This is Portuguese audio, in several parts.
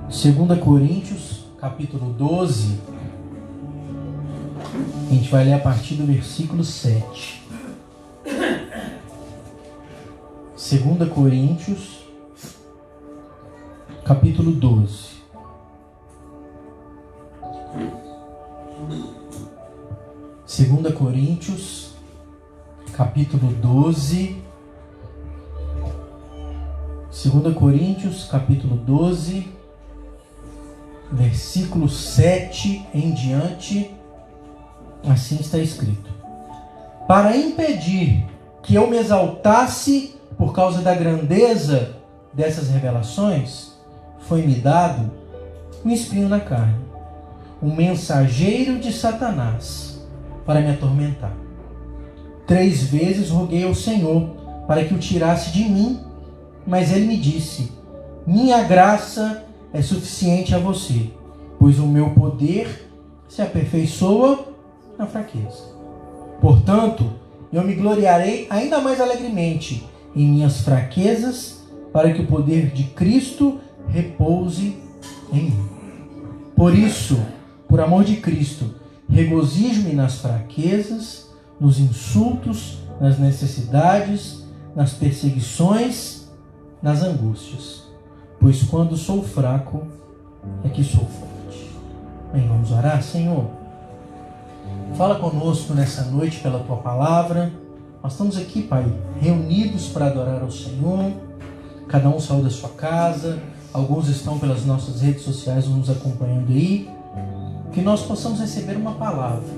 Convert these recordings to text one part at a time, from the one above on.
2 Coríntios, capítulo 12, a gente vai ler a partir do versículo 7. 2 Coríntios, capítulo 12. Segunda Coríntios, capítulo 12. 2 Coríntios, capítulo 12, versículo 7 em diante, assim está escrito: para impedir que eu me exaltasse por causa da grandeza dessas revelações, foi-me dado um espinho na carne, um mensageiro de Satanás, para me atormentar. 3 vezes roguei ao Senhor para que o tirasse de mim, mas ele me disse: minha graça é suficiente a você, pois o meu poder se aperfeiçoa na fraqueza. Portanto, eu me gloriarei ainda mais alegremente em minhas fraquezas, para que o poder de Cristo repouse em mim. Por isso, por amor de Cristo, regozijo-me nas fraquezas, nos insultos, nas necessidades, nas perseguições, nas angústias, pois quando sou fraco é que sou forte. Bem, vamos orar. Senhor, fala conosco nessa noite pela Tua Palavra. Nós estamos aqui, Pai, reunidos para adorar ao Senhor. Cada um saiu da sua casa, alguns estão pelas nossas redes sociais nos acompanhando aí. Que nós possamos receber uma palavra,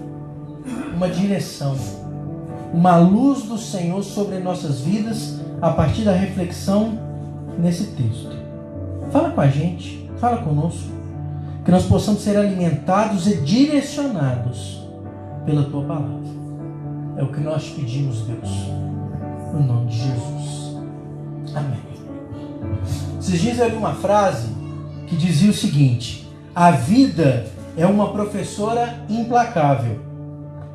uma direção, uma luz do Senhor sobre nossas vidas a partir da reflexão nesse texto. Fala com a gente, fala conosco, que nós possamos ser alimentados e direcionados pela Tua Palavra. É o que nós te pedimos, Deus, no nome de Jesus. Amém. Esses dias eu li uma frase que dizia o seguinte: a vida é uma professora implacável.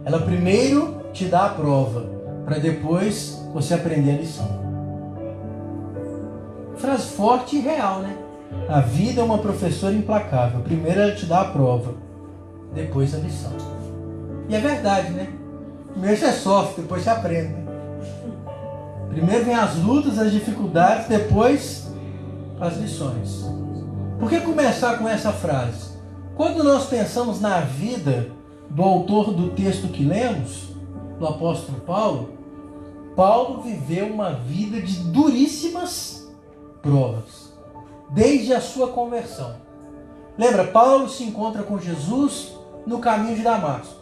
Ela primeiro te dá a prova, para depois você aprender a lição. Frase forte e real, né? A vida é uma professora implacável. Primeiro ela te dá a prova, depois a lição. E é verdade, né? Primeiro você sofre, depois você aprende, né? Primeiro vem as lutas, as dificuldades, depois as lições. Por que começar com essa frase? Quando nós pensamos na vida do autor do texto que lemos, do apóstolo Paulo, Paulo viveu uma vida de duríssimas provas, desde a sua conversão. Lembra, Paulo se encontra com Jesus no caminho de Damasco.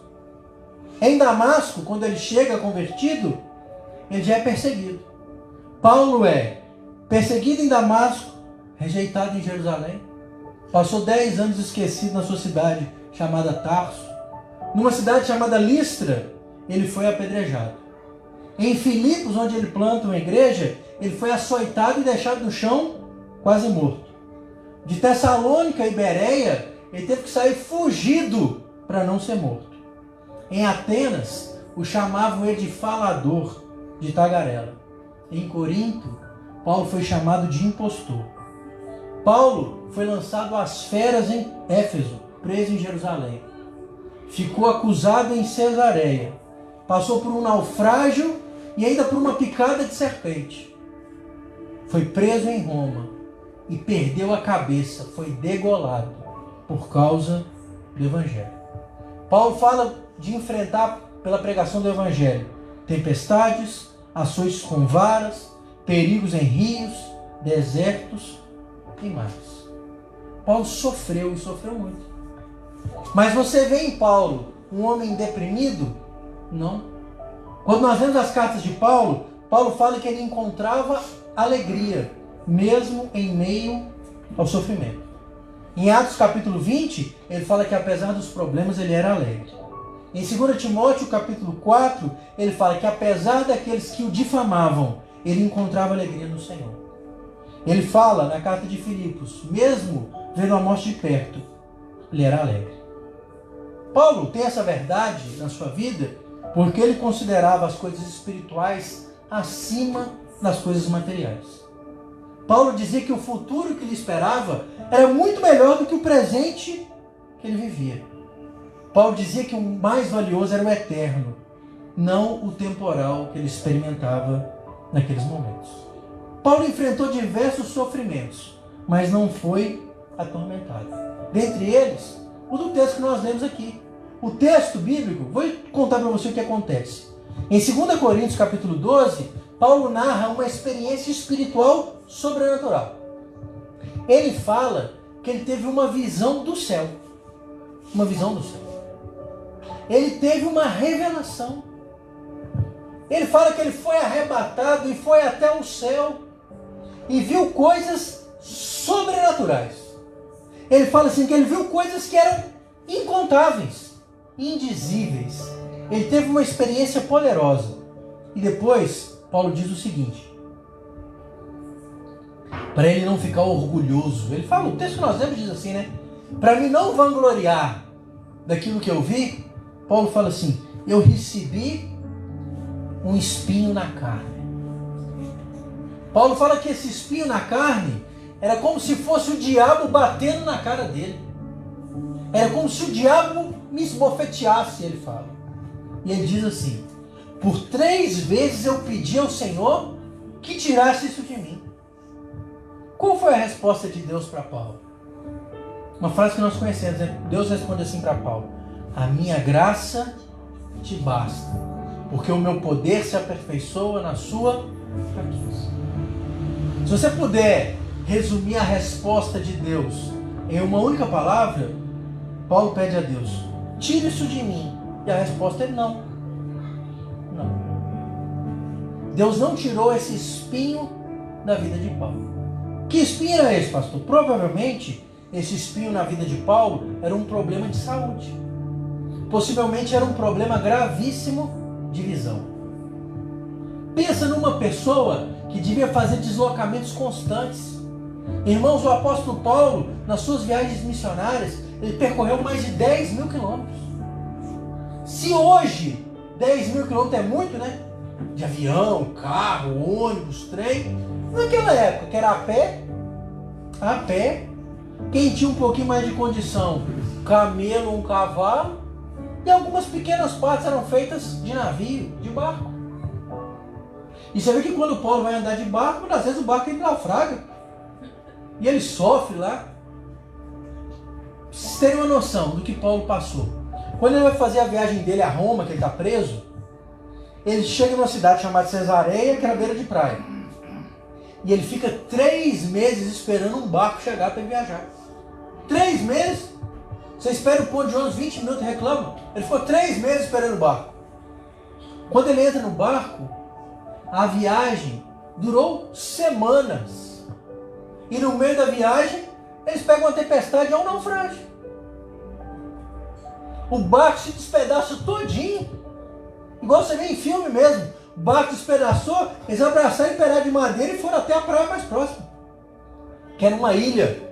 Em Damasco, quando ele chega convertido, ele já é perseguido. Paulo é perseguido em Damasco, rejeitado em Jerusalém, passou 10 anos esquecido na sua cidade chamada Tarso. Numa cidade chamada Listra, ele foi apedrejado. Em Filipos, onde ele planta uma igreja, ele foi açoitado e deixado no chão, quase morto. De Tessalônica e Bereia, ele teve que sair fugido para não ser morto. Em Atenas, o chamavam ele de falador, de tagarela. Em Corinto, Paulo foi chamado de impostor. Paulo foi lançado às feras em Éfeso, preso em Jerusalém. Ficou acusado em Cesareia. Passou por um naufrágio e ainda por uma picada de serpente. Foi preso em Roma e perdeu a cabeça, foi degolado por causa do Evangelho. Paulo fala de enfrentar pela pregação do Evangelho tempestades, açoites com varas, perigos em rios, desertos e mares. Paulo sofreu e sofreu muito. Mas você vê em Paulo um homem deprimido? Não. Quando nós vemos as cartas de Paulo, Paulo fala que ele encontrava alegria, mesmo em meio ao sofrimento. Em Atos capítulo 20, ele fala que apesar dos problemas, ele era alegre. Em 2 Timóteo capítulo 4, ele fala que apesar daqueles que o difamavam, ele encontrava alegria no Senhor. Ele fala na carta de Filipos, mesmo vendo a morte de perto, ele era alegre. Paulo tem essa verdade na sua vida porque ele considerava as coisas espirituais acima das coisas materiais. Paulo dizia que o futuro que lhe esperava era muito melhor do que o presente que ele vivia. Paulo dizia que o mais valioso era o eterno, não o temporal que ele experimentava naqueles momentos. Paulo enfrentou diversos sofrimentos, mas não foi atormentado. Dentre eles, o do texto que nós lemos aqui. O texto bíblico, vou contar para você o que acontece. Em 2 Coríntios capítulo 12, Paulo narra uma experiência espiritual sobrenatural. Ele fala que ele teve uma visão do céu. Uma visão do céu. Ele teve uma revelação. Ele fala que ele foi arrebatado e foi até o céu e viu coisas sobrenaturais. Ele fala assim que ele viu coisas que eram incontáveis, indizíveis. Ele teve uma experiência poderosa. E depois, Paulo diz o seguinte, para ele não ficar orgulhoso. Ele fala, o texto que nós lemos diz assim, né? Para mim não vangloriar daquilo que eu vi, Paulo fala assim, eu recebi um espinho na carne. Paulo fala que esse espinho na carne era como se fosse o diabo batendo na cara dele. Era como se o diabo me esbofeteasse, ele fala. E ele diz assim, por 3 vezes eu pedi ao Senhor que tirasse isso de mim. Qual foi a resposta de Deus para Paulo? Uma frase que nós conhecemos, né? Deus responde assim para Paulo, a minha graça te basta, porque o meu poder se aperfeiçoa na sua fraqueza. Se você puder resumir a resposta de Deus em uma única palavra, Paulo pede a Deus, tira isso de mim. E a resposta é não. Não. Deus não tirou esse espinho da vida de Paulo. Que espinho era esse, pastor? Provavelmente, esse espinho na vida de Paulo era um problema de saúde. Possivelmente era um problema gravíssimo de visão. Pensa numa pessoa que devia fazer deslocamentos constantes. Irmãos, o apóstolo Paulo, nas suas viagens missionárias, ele percorreu mais de 10 mil quilômetros. Se hoje 10 mil quilômetros é muito, né? De avião, carro, ônibus, trem. Naquela época, que era a pé, quem tinha um pouquinho mais de condição, camelo, um cavalo, e algumas pequenas partes eram feitas de navio, de barco. E você vê que quando Paulo vai andar de barco, às vezes o barco ele naufraga. E ele sofre lá. Pra vocês terem uma noção do que Paulo passou. Quando ele vai fazer a viagem dele a Roma, que ele está preso, ele chega numa cidade chamada Cesareia, que era beira de praia. E ele fica 3 meses esperando um barco chegar para viajar. 3 meses? Você espera o ponto de ônibus 20 minutos e reclama? Ele ficou 3 meses esperando o barco. Quando ele entra no barco, a viagem durou semanas. E no meio da viagem, eles pegam uma tempestade e é um naufrágio. O barco se despedaça todinho. Igual você vê em filme mesmo. O barco despedaçou, eles abraçaram em pedaço de madeira e foram até a praia mais próxima. Que era uma ilha.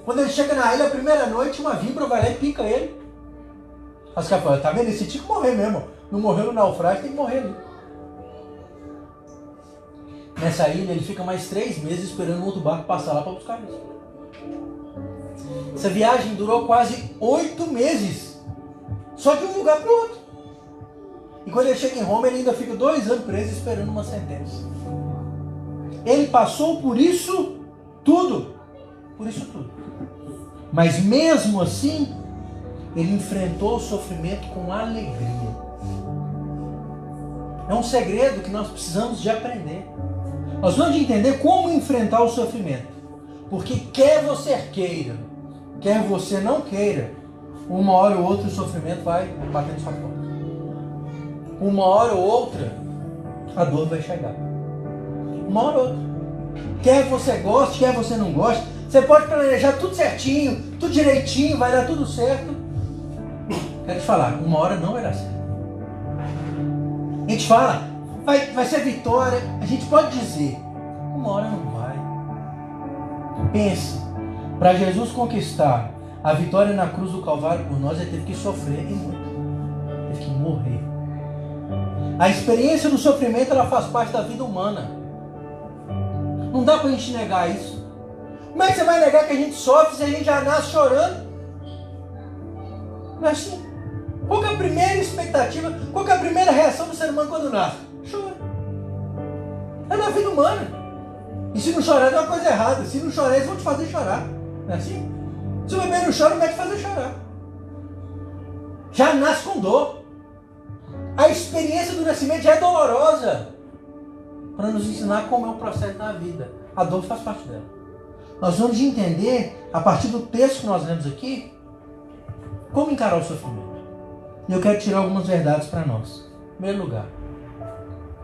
Quando ele chega na ilha, a primeira noite, uma víbora vai lá e pica ele. Os caras falam, tá vendo? Esse tinha que morrer mesmo. Não morreu no naufrágio, tem que morrer ali. Nessa ilha, ele fica mais 3 meses esperando um outro barco passar lá para buscar isso. Essa viagem durou quase 8 meses. Só de um lugar para o outro. E quando ele chega em Roma, ele ainda fica 2 anos preso esperando uma sentença. Ele passou por isso tudo. Por isso tudo. Mas mesmo assim, ele enfrentou o sofrimento com alegria. É um segredo que nós precisamos de aprender. Nós vamos entender como enfrentar o sofrimento. Porque quer você queira, quer você não queira, uma hora ou outra o sofrimento vai bater na sua porta. Uma hora ou outra a dor vai chegar. Uma hora ou outra. Quer você goste, quer você não goste, você pode planejar tudo certinho, tudo direitinho, vai dar tudo certo. Quero te falar, uma hora não vai dar certo. A gente fala, vai ser vitória, a gente pode dizer, uma hora não vai. Pensa, para Jesus conquistar a vitória na cruz do Calvário por nós, ele teve que sofrer e muito. Teve que morrer. A experiência do sofrimento, ela faz parte da vida humana. Não dá para a gente negar isso. Como é que você vai negar que a gente sofre se a gente já nasce chorando? Não é assim? Qual que é a primeira expectativa, qual que é a primeira reação do ser humano quando nasce? Chora. É na vida humana. E se não chorar, é uma coisa errada. Se não chorar, eles vão te fazer chorar. Não é assim? Se o bebê não chora, não vai te fazer chorar. Já nasce com dor. A experiência do nascimento já é dolorosa. Para nos ensinar como é o processo da vida. A dor faz parte dela. Nós vamos entender, a partir do texto que nós lemos aqui, como encarar o sofrimento. E eu quero tirar algumas verdades para nós. Em primeiro lugar.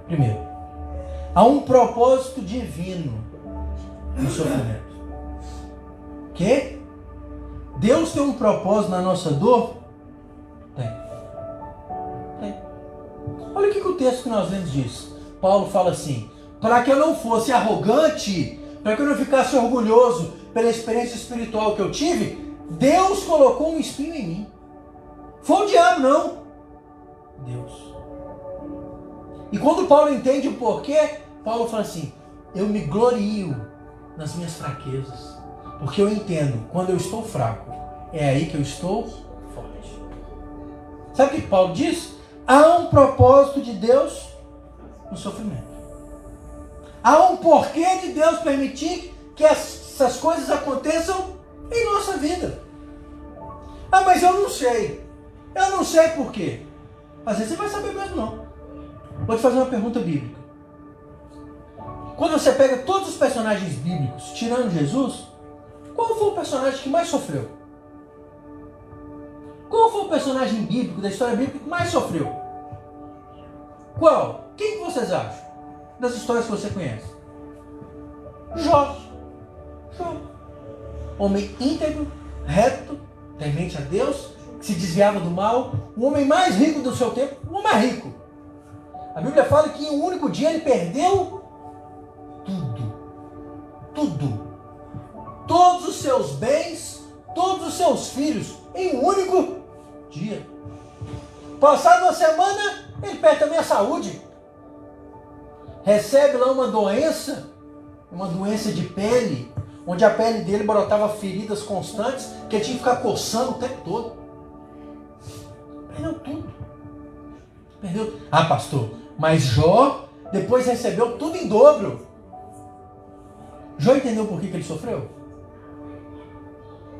Primeiro, há um propósito divino no sofrimento. Que? Deus tem um propósito na nossa dor? Tem. Olha o que o texto que nós lemos diz. Paulo fala assim, para que eu não fosse arrogante, para que eu não ficasse orgulhoso pela experiência espiritual que eu tive, Deus colocou um espinho em mim. Foi o diabo, não. Deus. E quando Paulo entende o porquê, Paulo fala assim, eu me glorio nas minhas fraquezas. Porque eu entendo, quando eu estou fraco, é aí que eu estou forte. Sabe o que Paulo diz? Há um propósito de Deus no sofrimento. Há um porquê de Deus permitir que essas coisas aconteçam em nossa vida. Ah, mas eu não sei. Eu não sei por quê. Às vezes você vai saber mesmo não. Vou te fazer uma pergunta bíblica. Quando você pega todos os personagens bíblicos, tirando Jesus, qual foi o personagem que mais sofreu? Qual foi o personagem bíblico, da história bíblica, que mais sofreu? Qual? Quem que vocês acham? Das histórias que você conhece? Jó. Homem íntegro, reto, temente a Deus, que se desviava do mal, o homem mais rico do seu tempo, o homem mais rico. A Bíblia fala que em um único dia ele perdeu tudo. Todos os seus bens, todos os seus filhos, em um único dia. Passada uma semana, ele perde também a saúde. Recebe lá uma doença de pele, onde a pele dele brotava feridas constantes, que ele tinha que ficar coçando o tempo todo. Perdeu tudo. Perdeu. Ah, pastor, mas Jó depois recebeu tudo em dobro. Jó entendeu por que ele sofreu?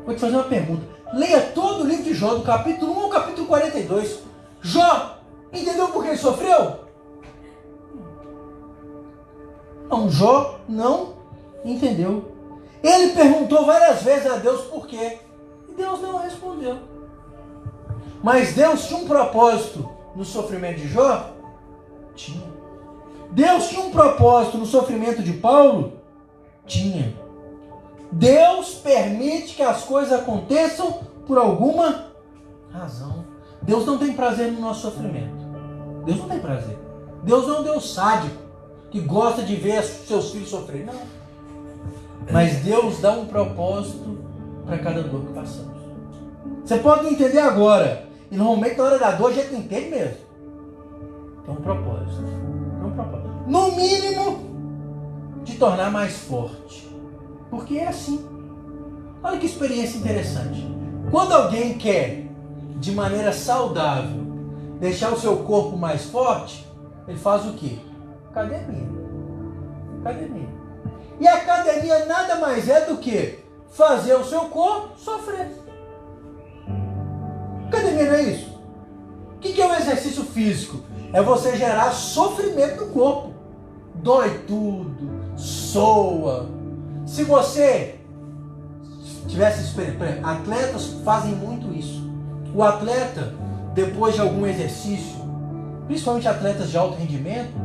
Vou te fazer uma pergunta. Leia todo o livro de Jó, do capítulo 1 ao capítulo 42. Jó entendeu por que ele sofreu? Não, Jó não entendeu. Ele perguntou várias vezes a Deus por quê. E Deus não respondeu. Mas Deus tinha um propósito no sofrimento de Jó? Tinha. Deus tinha um propósito no sofrimento de Paulo? Tinha. Deus permite que as coisas aconteçam por alguma razão. Deus não tem prazer no nosso sofrimento. Deus não tem prazer. Deus não é um Deus sádico que gosta de ver seus filhos sofrerem. Não. Mas Deus dá um propósito para cada dor que passamos. Você pode não entender agora. E normalmente na hora da dor a gente não entende mesmo. Tem um propósito. Tem um propósito. No mínimo, de tornar mais forte. Porque é assim. Olha que experiência interessante. Quando alguém quer, de maneira saudável, deixar o seu corpo mais forte, ele faz o quê? Academia. E a academia nada mais é do que fazer o seu corpo sofrer. Academia não é isso? O que é um exercício físico? É você gerar sofrimento no corpo. Dói tudo, soa. Se você tivesse experiência, atletas fazem muito isso. O atleta, depois de algum exercício, principalmente atletas de alto rendimento,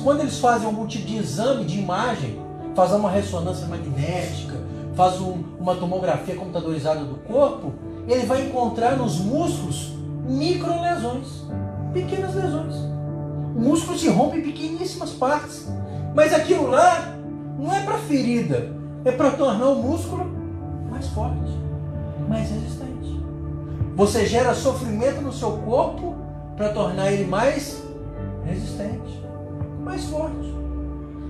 quando eles fazem algum tipo de exame de imagem, fazem uma ressonância magnética, fazem uma tomografia computadorizada do corpo, ele vai encontrar nos músculos microlesões, pequenas lesões. O músculo se rompe em pequeníssimas partes, mas aquilo lá não é para ferida, é para tornar o músculo mais forte, mais resistente. Você gera sofrimento no seu corpo para tornar ele mais resistente, mais forte.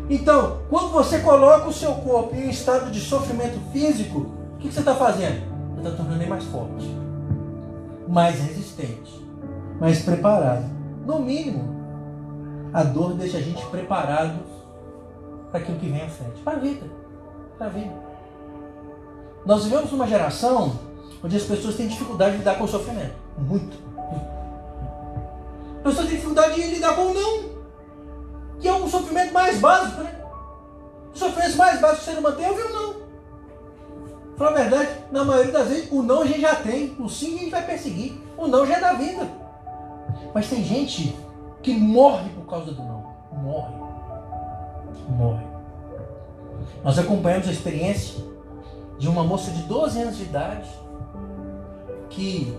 Então, quando você coloca o seu corpo em um estado de sofrimento físico, o que você está fazendo? Você está tornando ele mais forte, mais resistente, mais preparado. No mínimo, a dor deixa a gente preparado para aquilo que vem à frente, para a vida. Para a vida. Nós vivemos numa geração onde as pessoas têm dificuldade de lidar com o sofrimento. Muito. As pessoas têm dificuldade de lidar com o não, que é o sofrimento mais básico, né? O sofrimento mais básico que o ser humano tem é ouvir o não. Pra falar a verdade, na maioria das vezes, o não a gente já tem, o sim a gente vai perseguir, o não já é da vida. Mas tem gente que morre por causa do não. Morre. Nós acompanhamos a experiência de uma moça de 12 anos de idade que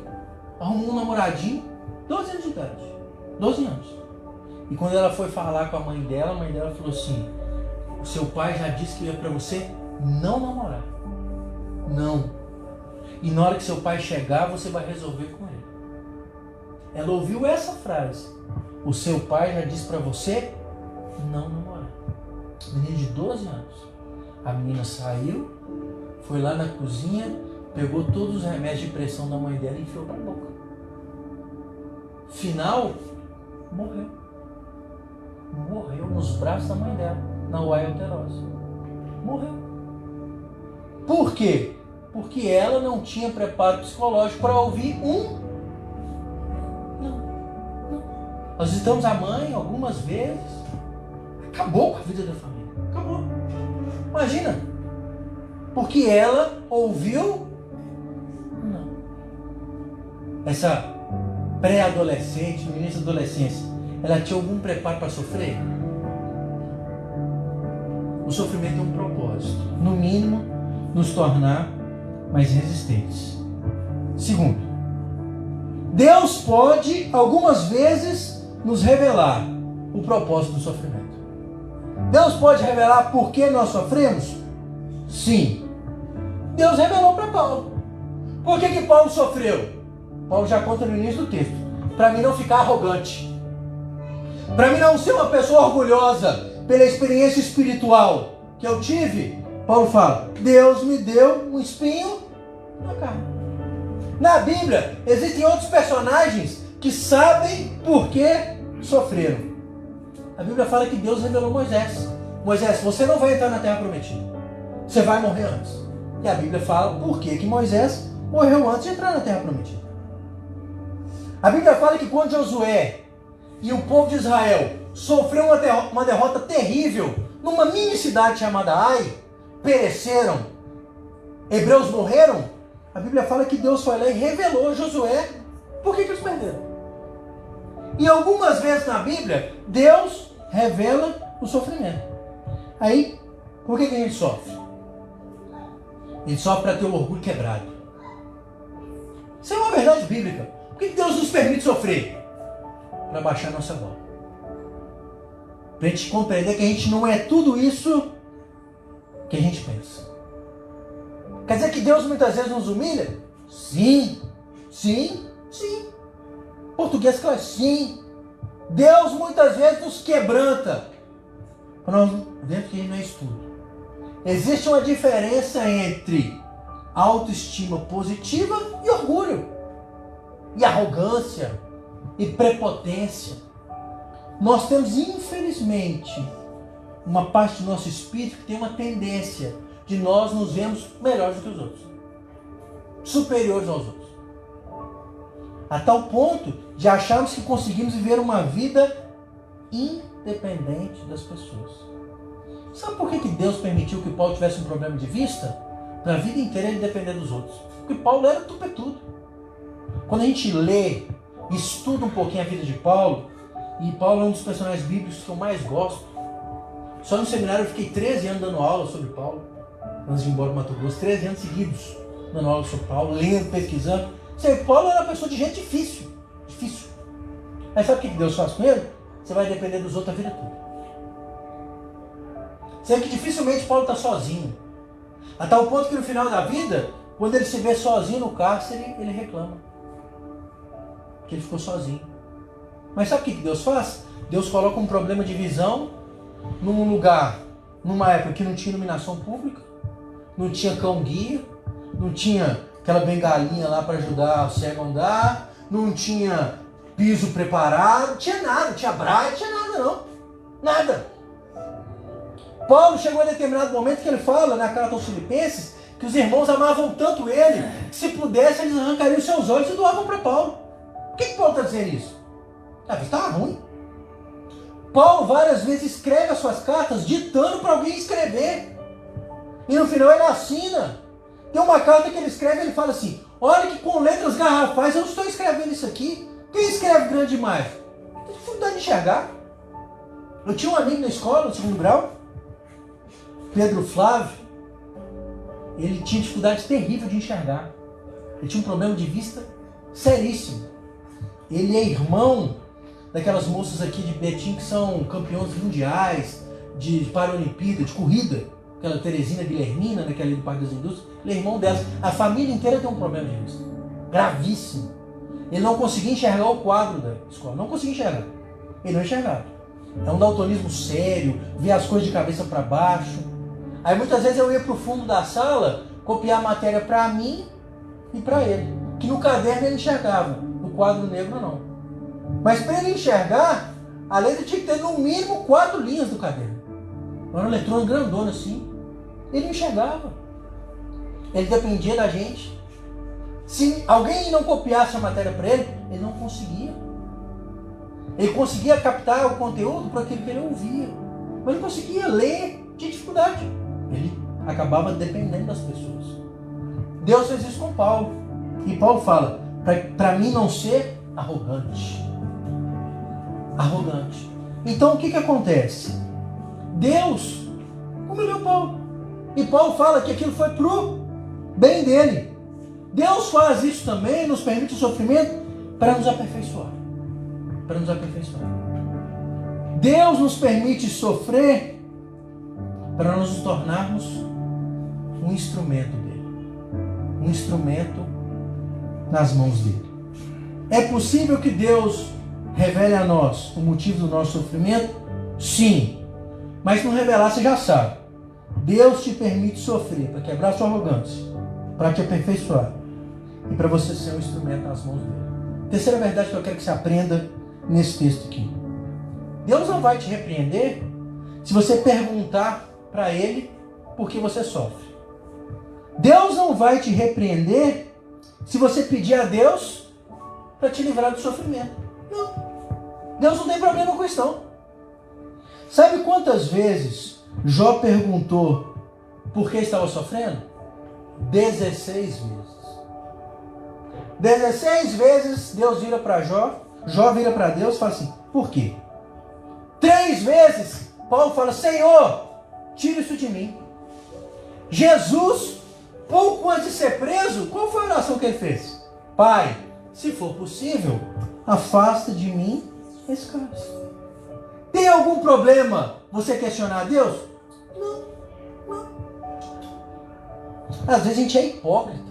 arrumou um namoradinho, 12 anos de idade. 12 anos. E quando ela foi falar com a mãe dela falou assim: o seu pai já disse que é para você não namorar. Não. E na hora que seu pai chegar, você vai resolver com ele. Ela ouviu essa frase: o seu pai já disse para você não namorar. Menina de 12 anos. A menina saiu, foi lá na cozinha, pegou todos os remédios de pressão da mãe dela e enfiou para a boca. Final, morreu. Morreu nos braços da mãe dela, na uaiuterose. Morreu. Por quê? Porque ela não tinha preparo psicológico para ouvir um não. Nós visitamos a mãe algumas vezes. Acabou com a vida da família. Acabou. Imagina. Porque ela ouviu não. Essa pré-adolescente, no início da adolescência, ela tinha algum preparo para sofrer? O sofrimento tem um propósito. No mínimo, nos tornar mais resistentes. Segundo, Deus pode, algumas vezes, nos revelar o propósito do sofrimento. Deus pode revelar por que nós sofremos? Sim. Deus revelou para Paulo. Por que Paulo sofreu? Paulo já conta no início do texto. Para mim não ficar arrogante. Para mim não ser uma pessoa orgulhosa pela experiência espiritual que eu tive. Paulo fala: Deus me deu um espinho na carne. Na Bíblia existem outros personagens que sabem por que sofreram. A Bíblia fala que Deus revelou Moisés. Moisés, você não vai entrar na terra prometida. Você vai morrer antes. E a Bíblia fala por que Moisés morreu antes de entrar na terra prometida. A Bíblia fala que quando Josué e o povo de Israel sofreu uma derrota terrível numa mini cidade chamada Ai, pereceram, hebreus morreram, a Bíblia fala que Deus foi lá e revelou a Josué por que eles perderam. E algumas vezes na Bíblia, Deus revela o sofrimento. Aí, por que a gente sofre? Ele sofre para ter o orgulho quebrado. Isso é uma verdade bíblica. Por que Deus nos permite sofrer? Para baixar nossa bola. Para a gente compreender que a gente não é tudo isso que a gente pensa. Quer dizer que Deus muitas vezes nos humilha? Sim. Português claro, sim. Deus muitas vezes nos quebranta. Para nós vermos que a gente não é isso tudo. Existe uma diferença entre autoestima positiva e orgulho. E arrogância. E prepotência. Nós temos, infelizmente, uma parte do nosso espírito que tem uma tendência de nós nos vermos melhores do que os outros. Superiores aos outros. A tal ponto de acharmos que conseguimos viver uma vida independente das pessoas. Sabe por que Deus permitiu que Paulo tivesse um problema de vista? Para a vida inteira ele depender dos outros. Porque Paulo era tupetudo. Quando a gente lê, estuda um pouquinho a vida de Paulo, e Paulo é um dos personagens bíblicos que eu mais gosto. Só no seminário eu fiquei 13 anos dando aula sobre Paulo, antes de ir embora para Mato Grosso, 13 anos seguidos dando aula sobre Paulo, lendo, pesquisando. Paulo era uma pessoa de gente difícil. Mas sabe o que Deus faz com ele? Você vai depender dos outros a vida toda. Você vê que dificilmente Paulo está sozinho. A tal ponto que no final da vida, quando ele se vê sozinho no cárcere, ele reclama. Que ele ficou sozinho. Mas sabe o que Deus faz? Deus coloca um problema de visão num lugar, numa época que não tinha iluminação pública, não tinha cão-guia, não tinha aquela bengalinha lá para ajudar o cego a andar, não tinha piso preparado, não tinha nada, não tinha braille, não tinha nada não. Nada. Paulo chegou a determinado momento que ele fala na carta aos Filipenses que os irmãos amavam tanto ele, que se pudesse eles arrancariam os seus olhos e doavam para Paulo. Por que Paulo está dizendo isso? A vida estava ruim. Paulo várias vezes escreve as suas cartas ditando para alguém escrever. E no final ele assina. Tem uma carta que ele escreve e ele fala assim: olha que com letras garrafais eu não estou escrevendo isso aqui. Quem escreve grande demais? Tem dificuldade de enxergar. Eu tinha um amigo na escola, no segundo grau, Pedro Flávio. Ele tinha dificuldade terrível de enxergar. Ele tinha um problema de vista seríssimo. Ele é irmão daquelas moças aqui de Betim que são campeões mundiais de Paralimpíada, de corrida. Aquela Teresina Guilhermina, naquela ali do Parque das Indústrias. Ele é irmão delas. A família inteira tem um problema de vista. Gravíssimo. Ele não conseguia enxergar o quadro da escola. Não conseguia enxergar. Ele não enxergava. É um daltonismo sério, vê as coisas de cabeça para baixo. Aí muitas vezes eu ia para o fundo da sala copiar a matéria para mim e para ele. Que no caderno ele enxergava, no quadro negro não. Mas para ele enxergar, a letra tinha que ter no mínimo 4 linhas do caderno. Era um eletrônico grandona assim. Ele não enxergava. Ele dependia da gente. Se alguém não copiasse a matéria para ele, ele não conseguia. Ele conseguia captar o conteúdo para aquilo que ele ouvia. Mas ele conseguia ler, tinha dificuldade. Ele acabava dependendo das pessoas. Deus fez isso com Paulo. E Paulo fala, para mim não ser arrogante. Arrogante. Então o que acontece? Deus humilhou Paulo. E Paulo fala que aquilo foi pro bem dele. Deus faz isso também, nos permite o sofrimento para nos aperfeiçoar. Para nos aperfeiçoar. Deus nos permite sofrer para nós nos tornarmos um instrumento dele. Um instrumento nas mãos dele. É possível que Deus revele a nós o motivo do nosso sofrimento? Sim. Mas se não revelar, você já sabe. Deus te permite sofrer para quebrar sua arrogância, para te aperfeiçoar e para você ser um instrumento nas mãos dele. Terceira verdade que eu quero que você aprenda nesse texto aqui. Deus não vai te repreender se você perguntar para ele por que você sofre. Deus não vai te repreender se você pedir a Deus para te livrar do sofrimento. Não. Deus não tem problema com isso não. Sabe quantas vezes Jó perguntou por que estava sofrendo? 16 vezes. 16 vezes Deus vira para Jó, Jó vira para Deus e fala assim, por quê? 3 vezes Paulo fala, Senhor, tira isso de mim. Jesus, pouco antes de ser preso, qual foi a oração que ele fez? Pai, se for possível, afasta de mim esse cálice. Tem algum problema você questionar a Deus? Não, não. Às vezes a gente é hipócrita.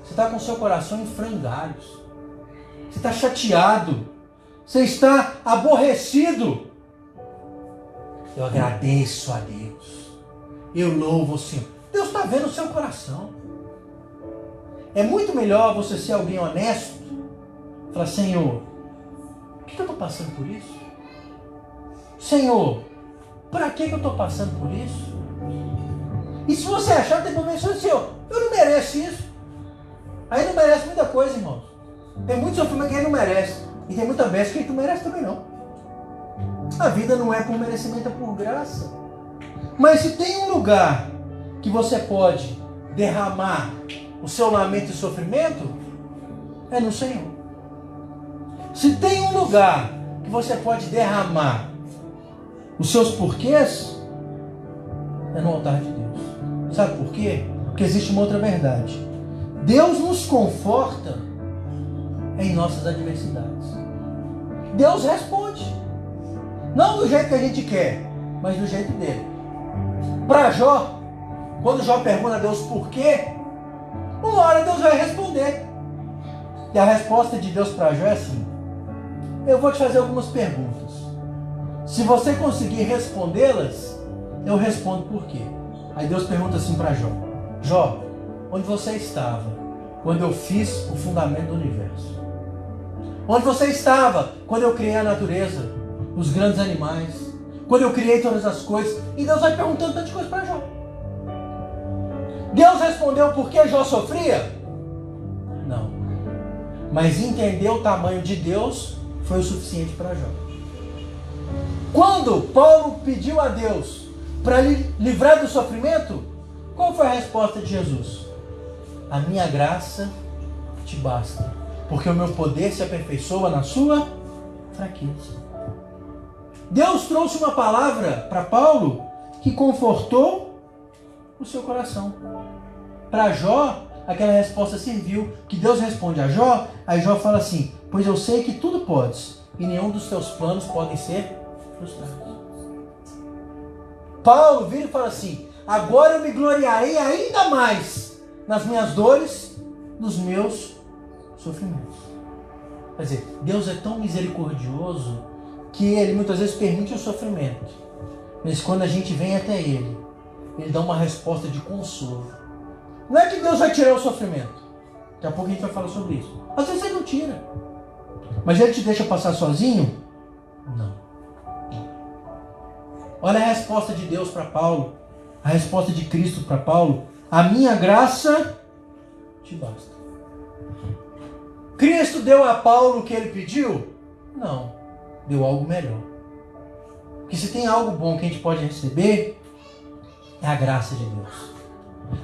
Você está com seu coração em frangalhos. Você está chateado. Você está aborrecido. Eu agradeço a Deus. Eu louvo o Senhor. Deus está vendo o seu coração. É muito melhor você ser alguém honesto. Falar, Senhor, por que eu estou passando por isso? Senhor, para que eu estou passando por isso? E se você achar que tem problema, Senhor, eu não mereço isso. Aí não merece muita coisa, irmãos. Tem muito sofrimento que ele não merece. E tem muita besta que ele não merece também não. A vida não é por merecimento, é por graça. Mas se tem um lugar que você pode derramar o seu lamento e sofrimento, é no Senhor. Se tem um lugar que você pode derramar os seus porquês, é no altar de Deus. Sabe por quê? Porque existe uma outra verdade. Deus nos conforta em nossas adversidades. Deus responde. Não do jeito que a gente quer, mas do jeito dele. Para Jó, quando Jó pergunta a Deus por quê, uma hora Deus vai responder. E a resposta de Deus para Jó é assim, eu vou te fazer algumas perguntas. Se você conseguir respondê-las, eu respondo por quê. Aí Deus pergunta assim para Jó: Jó, onde você estava quando eu fiz o fundamento do universo? Onde você estava quando eu criei a natureza, os grandes animais, quando eu criei todas as coisas? E Deus vai perguntando tanta coisa para Jó. Deus respondeu por que Jó sofria? Não. Mas entender o tamanho de Deus foi o suficiente para Jó. Quando Paulo pediu a Deus para lhe livrar do sofrimento, qual foi a resposta de Jesus? A minha graça te basta, porque o meu poder se aperfeiçoa na sua fraqueza. Deus trouxe uma palavra para Paulo que confortou o seu coração. Para Jó, aquela resposta serviu, que Deus responde a Jó, aí Jó fala assim: pois eu sei que tudo podes, e nenhum dos teus planos podem ser frustrados. Paulo vira e fala assim: agora eu me gloriarei ainda mais nas minhas dores, nos meus sofrimentos. Quer dizer, Deus é tão misericordioso que Ele muitas vezes permite o sofrimento, mas quando a gente vem até Ele, Ele dá uma resposta de consolo. Não é que Deus vai tirar o sofrimento. Daqui a pouco a gente vai falar sobre isso. Às vezes Ele não tira. Mas Ele te deixa passar sozinho? Não. Olha a resposta de Deus para Paulo. A resposta de Cristo para Paulo: a minha graça te basta. Cristo deu a Paulo o que ele pediu? Não. Deu algo melhor. Porque se tem algo bom que a gente pode receber, é a graça de Deus.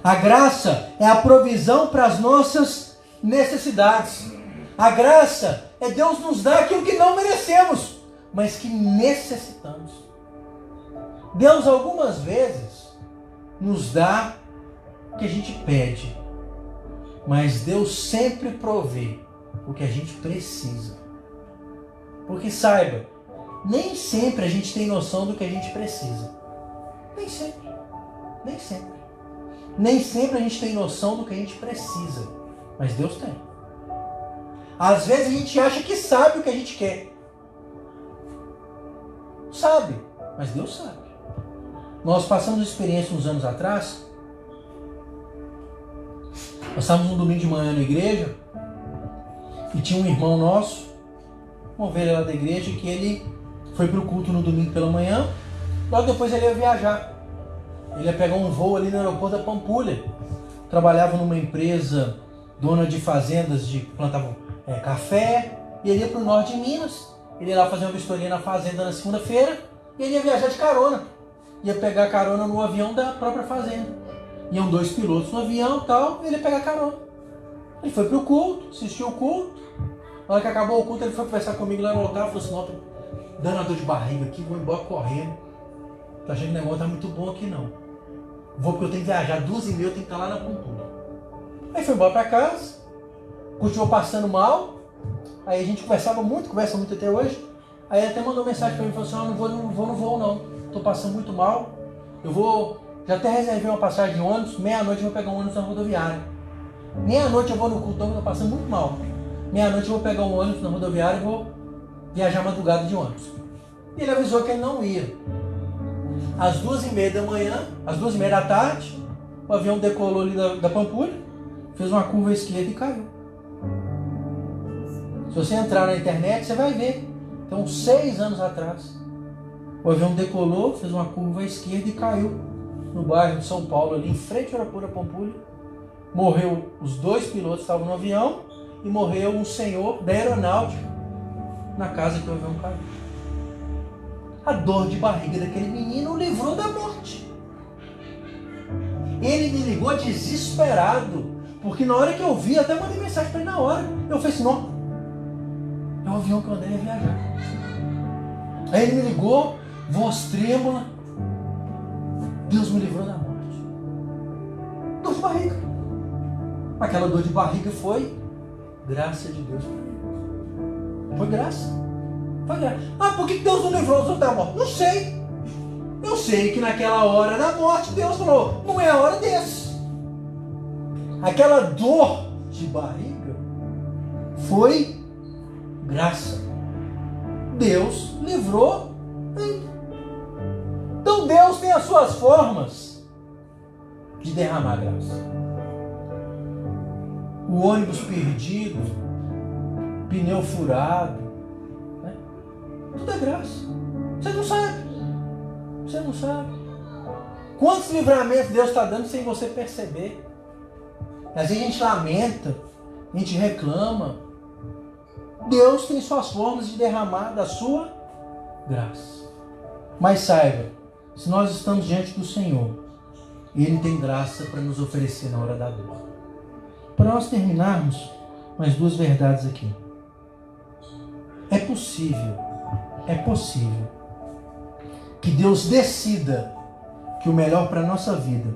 A graça é a provisão para as nossas necessidades. A graça é Deus nos dar aquilo que não merecemos, mas que necessitamos. Deus algumas vezes nos dá o que a gente pede, mas Deus sempre provê o que a gente precisa. Porque saiba, nem sempre a gente tem noção do que a gente precisa. Nem sempre. Nem sempre. Nem sempre a gente tem noção do que a gente precisa, mas Deus tem. Às vezes a gente acha que sabe o que a gente quer. Sabe, mas Deus sabe. Nós passamos experiência uns anos atrás. Nós estávamos um domingo de manhã na igreja e tinha um irmão nosso, uma ovelha lá da igreja, que ele foi para o culto no domingo pela manhã. Logo depois ele ia viajar. Ele ia pegar um voo ali no aeroporto da Pampulha. Trabalhava numa empresa dona de fazendas de plantavam café. E ele ia para o norte de Minas. Ele ia lá fazer uma vistoria na fazenda na segunda-feira. E ele ia viajar de carona. Ia pegar carona no avião da própria fazenda. Iam 2 pilotos no avião e tal. Ele ia pegar carona. Ele foi para o culto, assistiu o culto. Na hora que acabou o culto, ele foi conversar comigo lá no local. Falou assim: não, tô dando uma dor de barriga aqui, vou embora correndo. Tô achando que o negócio tá muito bom aqui não. Vou porque eu tenho que viajar 2h30, eu tenho que estar lá na Pampulha. Aí foi embora para casa, continuou passando mal. Aí a gente conversa muito até hoje. Aí ele até mandou mensagem para mim e falou assim: não vou no voo não. Tô passando muito mal. Eu vou. Já até reservei uma passagem de ônibus, meia-noite eu vou pegar um ônibus na rodoviária. Meia-noite eu vou no culto, eu tô passando muito mal. Meia-noite eu vou pegar um ônibus na rodoviária e vou viajar madrugada de ônibus. E ele avisou que ele não ia. Às 2h30 da manhã, às 2h30 da tarde, o avião decolou ali da Pampulha, fez uma curva à esquerda e caiu. Se você entrar na internet, você vai ver. Então, 6 anos atrás, o avião decolou, fez uma curva à esquerda e caiu no bairro de São Paulo, ali em frente ao aeroporto da Pampulha. Morreu os 2 pilotos que estavam no avião e morreu um senhor da aeronáutica na casa que o avião caiu. A dor de barriga daquele menino o livrou da morte. Ele me ligou desesperado, porque na hora que eu vi, até mandei mensagem para ele na hora. Eu falei assim: não, é o avião que eu andei a viajar. Aí ele me ligou, voz trêmula: Deus me livrou da morte. Dor de barriga. Aquela dor de barriga foi graça de Deus. Foi graça. Ah, por que Deus não livrou os outros da morte? Não sei. Eu sei que naquela hora da morte Deus falou: não é a hora desse. Aquela dor de barriga foi graça. Deus livrou Então Deus tem as suas formas de derramar graça. O ônibus perdido, pneu furado, né? Tudo é graça. Você não sabe. Você não sabe. Quantos livramentos Deus está dando sem você perceber? Às vezes a gente lamenta, a gente reclama. Deus tem suas formas de derramar da sua graça. Mas saiba, se nós estamos diante do Senhor, Ele tem graça para nos oferecer na hora da dor. Para nós terminarmos, mais duas verdades aqui. É possível que Deus decida que o melhor para a nossa vida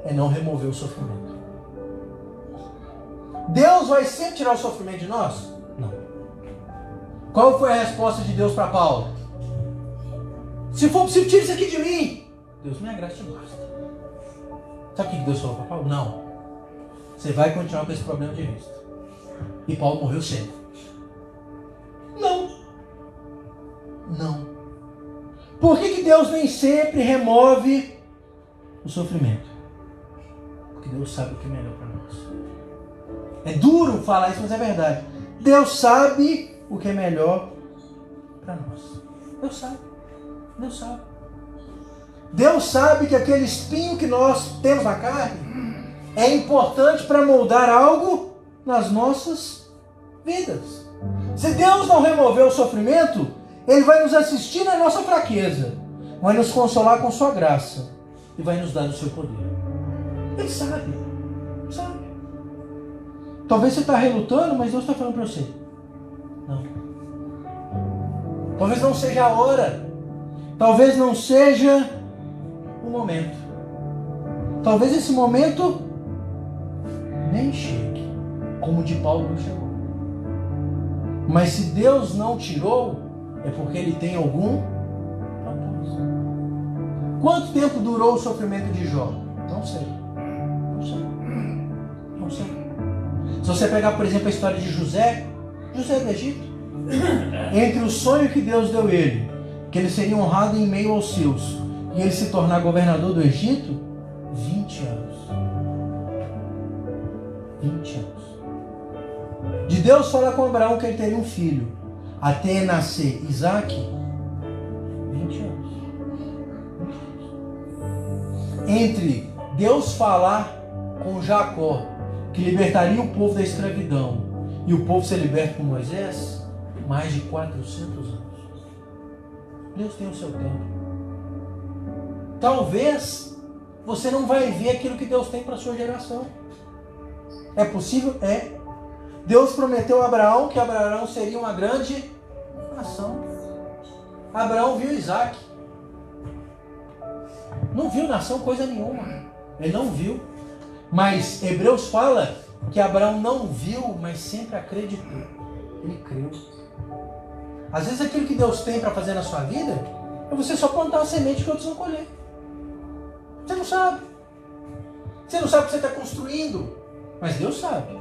é não remover o sofrimento. Deus vai sempre tirar o sofrimento de nós? Não. Qual foi a resposta de Deus para Paulo? Se for possível, tira isso aqui de mim. Deus, minha graça te basta. Sabe o que Deus falou para Paulo? Não. Você vai continuar com esse problema de vista. E Paulo morreu cedo. Não. Por que Deus nem sempre remove o sofrimento? Porque Deus sabe o que é melhor para nós. É duro falar isso, mas é verdade. Deus sabe o que é melhor para nós. Deus sabe. Deus sabe que aquele espinho que nós temos na carne é importante para moldar algo nas nossas vidas. Se Deus não remover o sofrimento, Ele vai nos assistir na nossa fraqueza, vai nos consolar com sua graça e vai nos dar o seu poder. Ele sabe. Talvez você está relutando, mas Deus está falando para você. Não. Talvez não seja a hora. Talvez não seja o momento. Talvez esse momento nem chegue, como o de Paulo não chegou. Mas se Deus não tirou, é porque Ele tem algum propósito. Quanto tempo durou o sofrimento de Jó? Não sei. Se você pegar, por exemplo, a história de José do Egito, entre o sonho que Deus deu a ele, que ele seria honrado em meio aos seus, e ele se tornar governador do Egito, 20 anos. 20 anos. De Deus falar com Abraão que ele teria um filho, até nascer Isaac, 20 anos. Entre Deus falar com Jacó, que libertaria o povo da escravidão, e o povo ser liberto por Moisés, mais de 400 anos. Deus tem o seu tempo. Talvez você não vai ver aquilo que Deus tem para a sua geração. É possível? É. Deus prometeu a Abraão que Abraão seria uma grande nação. Abraão viu Isaac. Não viu nação coisa nenhuma. Ele não viu. Mas Hebreus fala que Abraão não viu, mas sempre acreditou. Ele creu. Às vezes aquilo que Deus tem para fazer na sua vida é você só plantar uma semente que outros vão colher. Você não sabe. Você não sabe o que você está construindo, mas Deus sabe.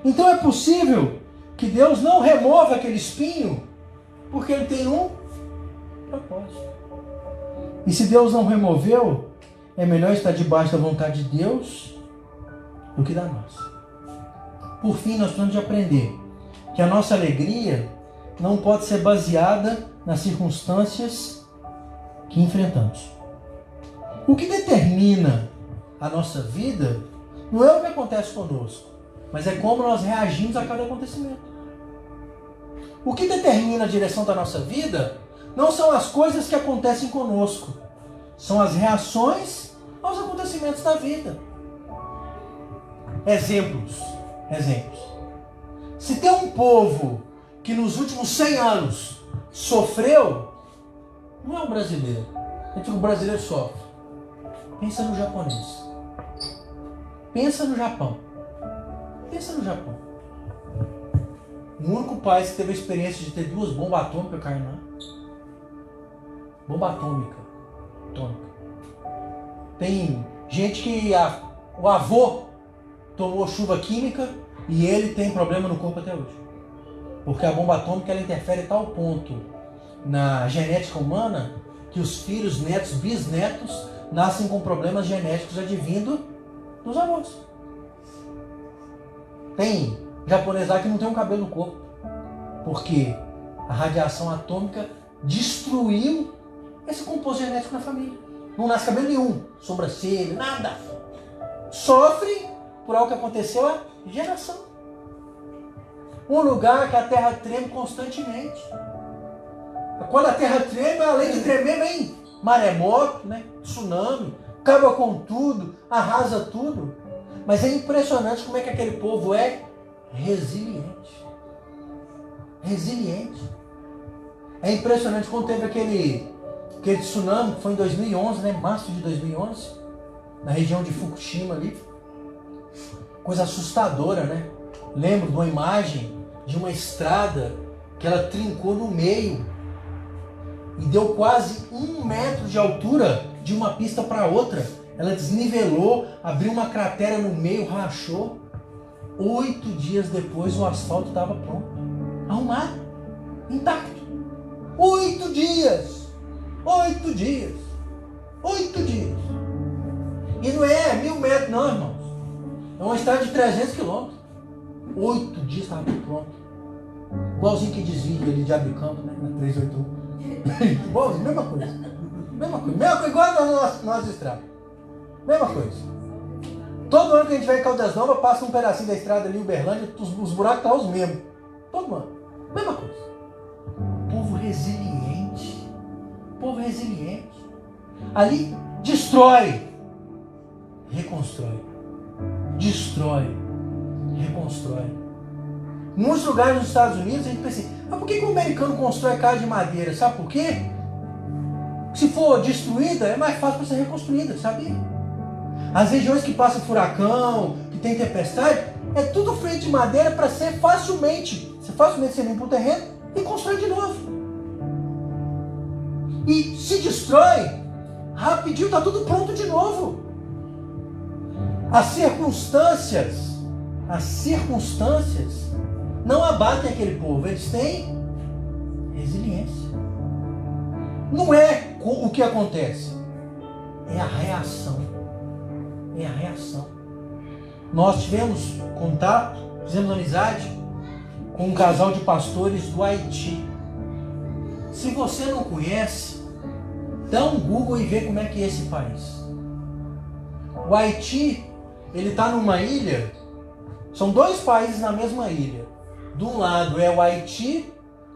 Então é possível que Deus não remova aquele espinho, porque Ele tem um propósito. E se Deus não removeu, é melhor estar debaixo da vontade de Deus do que da nossa. Por fim, nós precisamos de aprender que a nossa alegria não pode ser baseada nas circunstâncias que enfrentamos. O que determina a nossa vida não é o que acontece conosco, mas é como nós reagimos a cada acontecimento. O que determina a direção da nossa vida não são as coisas que acontecem conosco, são as reações aos acontecimentos da vida. Exemplos. Se tem um povo que nos últimos 100 anos sofreu, não é o brasileiro. O brasileiro sofre. Pensa no japonês. Pensa no Japão. O único país que teve a experiência de ter 2 bombas atômicas caindo lá. Bomba atômica. Tem gente que o avô tomou chuva química e ele tem problema no corpo até hoje. Porque a bomba atômica ela interfere a tal ponto na genética humana que os filhos, netos, bisnetos nascem com problemas genéticos advindo dos avós. Tem japonês lá que não tem um cabelo no corpo, porque a radiação atômica destruiu esse composto genético na família. Não nasce cabelo nenhum, sobrancelha, nada. Sofre por algo que aconteceu a geração. Um lugar que a terra treme constantemente. Quando a terra treme, além de tremer, vem maremoto, né? Tsunami, acaba com tudo, arrasa tudo. Mas é impressionante como é que aquele povo é resiliente. Resiliente. É impressionante quando teve aquele tsunami, que foi em 2011, né? Março de 2011, na região de Fukushima ali. Coisa assustadora, né? Lembro de uma imagem de uma estrada que ela trincou no meio e deu quase 1 metro de altura de uma pista para outra. Ela desnivelou, abriu uma cratera no meio, rachou. 8 dias depois o asfalto estava pronto, arrumado, intacto. 8 dias! 8 dias! 8 dias! E não é 1000 metros não, irmãos. É uma estrada de 300 quilômetros. 8 dias estava tudo pronto. Igualzinho que desvia ali de Abricampo, né? Na 381. Igualzinho, mesma coisa. Mesma coisa, igual nós estrada. Mesma coisa. Todo ano que a gente vai em Caldas Novas, passa um pedacinho da estrada ali, Uberlândia, os buracos estão os mesmos. Todo ano. Mesma coisa. Povo resiliente. Povo resiliente. Ali, destrói. Reconstrói. Destrói. Reconstrói. Em muitos lugares nos Estados Unidos, a gente pensa assim, mas por que o americano constrói casa de madeira? Sabe por quê? Se for destruída, é mais fácil para ser reconstruída, sabia? As regiões que passam furacão, que tem tempestade, é tudo feito de madeira para ser facilmente você limpa o terreno e constrói de novo. E se destrói, rapidinho está tudo pronto de novo. As circunstâncias não abatem aquele povo, eles têm resiliência. Não é o que acontece, é a reação. É a reação. Nós tivemos contato, fizemos amizade com um casal de pastores do Haiti. Se você não conhece, dá um Google e vê como é que é esse país. O Haiti, ele está numa ilha, são 2 países na mesma ilha. De um lado é o Haiti,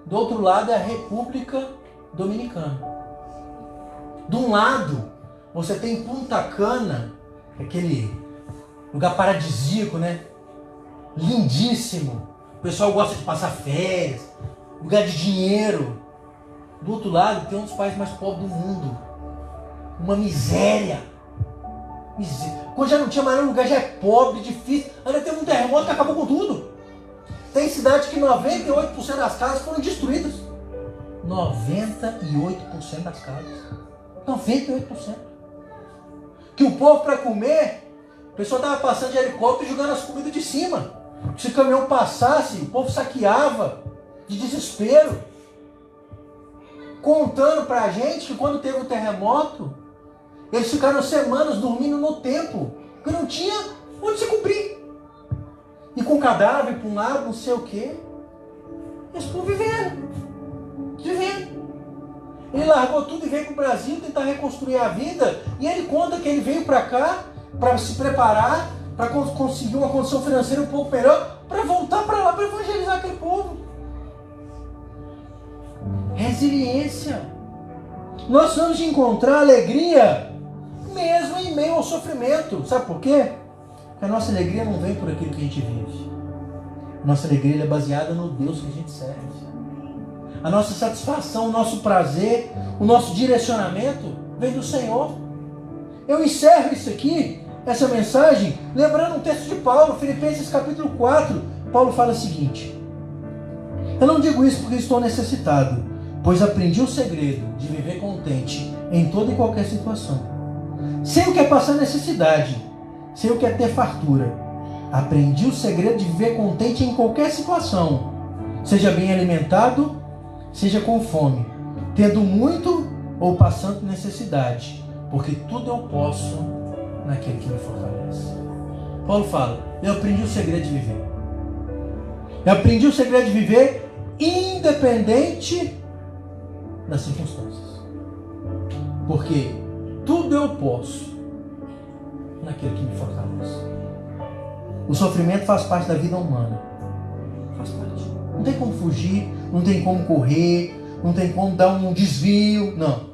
do outro lado é a República Dominicana. De um lado, você tem Punta Cana, aquele lugar paradisíaco, né? Lindíssimo. O pessoal gosta de passar férias, lugar de dinheiro. Do outro lado, tem um dos países mais pobres do mundo. Uma miséria. Quando já não tinha mais nenhum lugar, já é pobre, difícil. Ainda tem um terremoto que acabou com tudo. Tem cidade que 98% das casas foram destruídas. 98% das casas. 98%. Que o povo, para comer, o pessoal estava passando de helicóptero e jogando as comidas de cima. Se o caminhão passasse, o povo saqueava de desespero. Contando para a gente que quando teve o terremoto, eles ficaram semanas dormindo no templo, porque não tinha onde se cobrir. E com cadáver para um lado, não sei o quê. E esse povo vivendo. Ele largou tudo e veio para o Brasil tentar reconstruir a vida. E ele conta que ele veio para cá para se preparar, para conseguir uma condição financeira um pouco melhor, para voltar para lá para evangelizar aquele povo. Resiliência. Nós vamos encontrar alegria mesmo em meio ao sofrimento. Sabe por quê? Porque a nossa alegria não vem por aquilo que a gente vive. A nossa alegria é baseada no Deus que a gente serve. A nossa satisfação, o nosso prazer, o nosso direcionamento vem do Senhor. Eu encerro isso aqui, essa mensagem, lembrando um texto de Paulo, Filipenses capítulo 4. Paulo fala o seguinte: eu não digo isso porque estou necessitado, pois aprendi o segredo de viver contente em toda e qualquer situação. Sei o que é passar necessidade, sei o que é ter fartura. Aprendi o segredo de viver contente em qualquer situação, seja bem alimentado, seja com fome, tendo muito ou passando necessidade, porque tudo eu posso naquele que me fortalece. Paulo fala, eu aprendi o segredo de viver. Eu aprendi o segredo de viver independente das circunstâncias. Porque tudo eu posso naquele que me fortalece. O sofrimento faz parte da vida humana. Faz parte. Não tem como fugir, não tem como correr, não tem como dar um desvio, não.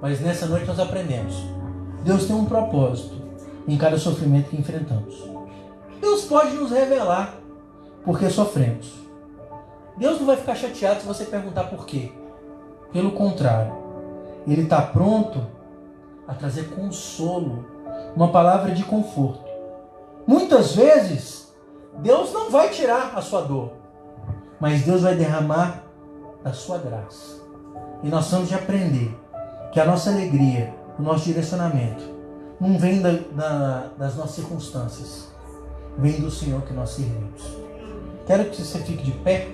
Mas nessa noite nós aprendemos. Deus tem um propósito em cada sofrimento que enfrentamos. Deus pode nos revelar porque sofremos. Deus não vai ficar chateado se você perguntar por quê. Pelo contrário, Ele está pronto a trazer consolo, uma palavra de conforto. Muitas vezes, Deus não vai tirar a sua dor, mas Deus vai derramar da sua graça. E nós temos de aprender que a nossa alegria, o nosso direcionamento, não vem das nossas circunstâncias, vem do Senhor que nós servimos. Quero que você fique de pé.